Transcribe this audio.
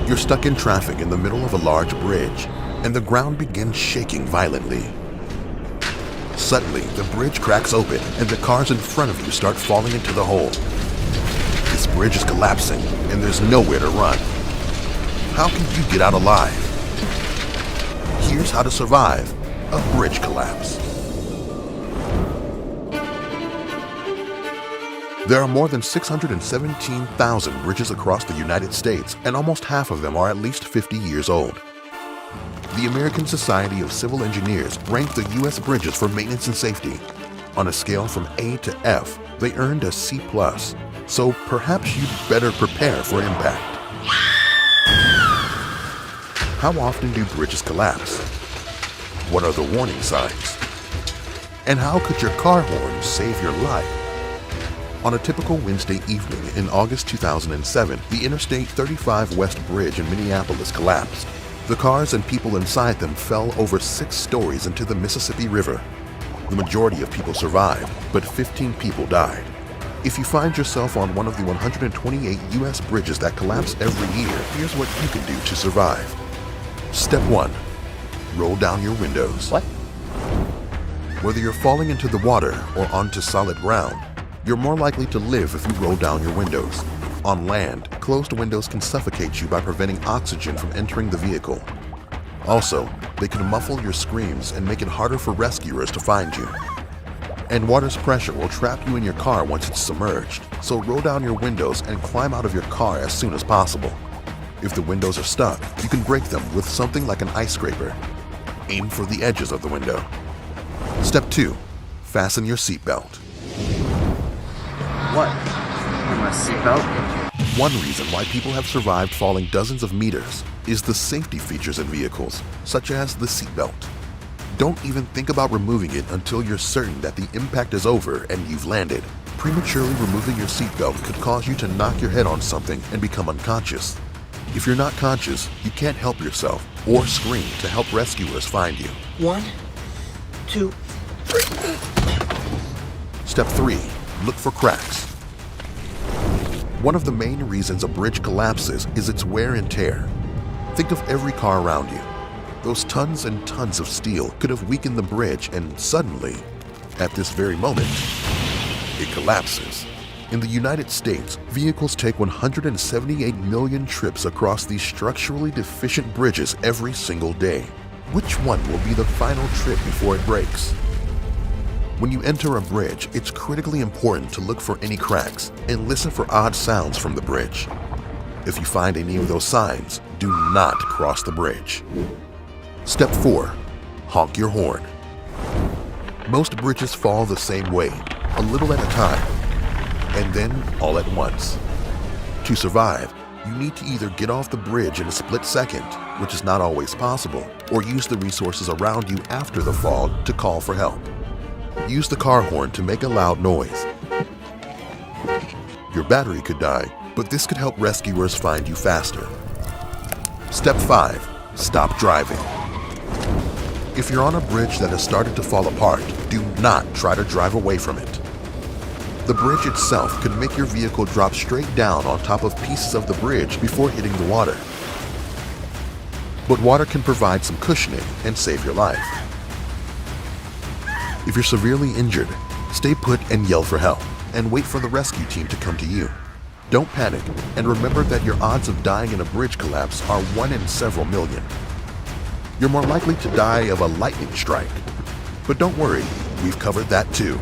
You're stuck in traffic in the middle of a large bridge, and the ground begins shaking violently. Suddenly, the bridge cracks open, and the cars in front of you start falling into the hole. This bridge is collapsing, and there's nowhere to run. How can you get out alive? Here's how to survive a bridge collapse. There are more than 617,000 bridges across the United States, and almost half of them are at least 50 years old. The American Society of Civil Engineers ranked the U.S. bridges for maintenance and safety. On a scale from A to F, they earned a C+, so perhaps you'd better prepare for impact. How often do bridges collapse? What are the warning signs? And how could your car horn save your life? On a typical Wednesday evening in August 2007, the Interstate 35 West Bridge in Minneapolis collapsed. The cars and people inside them fell over 6 stories into the Mississippi River. The majority of people survived, but 15 people died. If you find yourself on one of the 128 U.S. bridges that collapse every year, here's what you can do to survive. Step 1. Roll down your windows. What? Whether you're falling into the water or onto solid ground, you're more likely to live if you roll down your windows. On land, closed windows can suffocate you by preventing oxygen from entering the vehicle. Also, they can muffle your screams and make it harder for rescuers to find you. And water's pressure will trap you in your car once it's submerged, so roll down your windows and climb out of your car as soon as possible. If the windows are stuck, you can break them with something like an ice scraper. Aim for the edges of the window. Step 2. Fasten your seatbelt. What? My seatbelt? One reason why people have survived falling dozens of meters is the safety features in vehicles, such as the seatbelt. Don't even think about removing it until you're certain that the impact is over and you've landed. Prematurely removing your seatbelt could cause you to knock your head on something and become unconscious. If you're not conscious, you can't help yourself or scream to help rescuers find you. 1, 2, 3. Step 3. Look for cracks. One of the main reasons a bridge collapses is its wear and tear. Think of every car around you. Those tons and tons of steel could have weakened the bridge, and suddenly, at this very moment, it collapses. In the United States, vehicles take 178 million trips across these structurally deficient bridges every single day. Which one will be the final trip before it breaks? When you enter a bridge, it's critically important to look for any cracks and listen for odd sounds from the bridge. If you find any of those signs, do not cross the bridge. Step 4. Honk your horn. Most bridges fall the same way, a little at a time, and then all at once. To survive, you need to either get off the bridge in a split second, which is not always possible, or use the resources around you after the fall to call for help. Use the car horn to make a loud noise. Your battery could die, but this could help rescuers find you faster. Step 5. Stop driving. If you're on a bridge that has started to fall apart, do not try to drive away from it. The bridge itself could make your vehicle drop straight down on top of pieces of the bridge before hitting the water. But water can provide some cushioning and save your life. If you're severely injured, stay put and yell for help, and wait for the rescue team to come to you. Don't panic, and remember that your odds of dying in a bridge collapse are 1 in several million. You're more likely to die of a lightning strike. But don't worry, we've covered that too.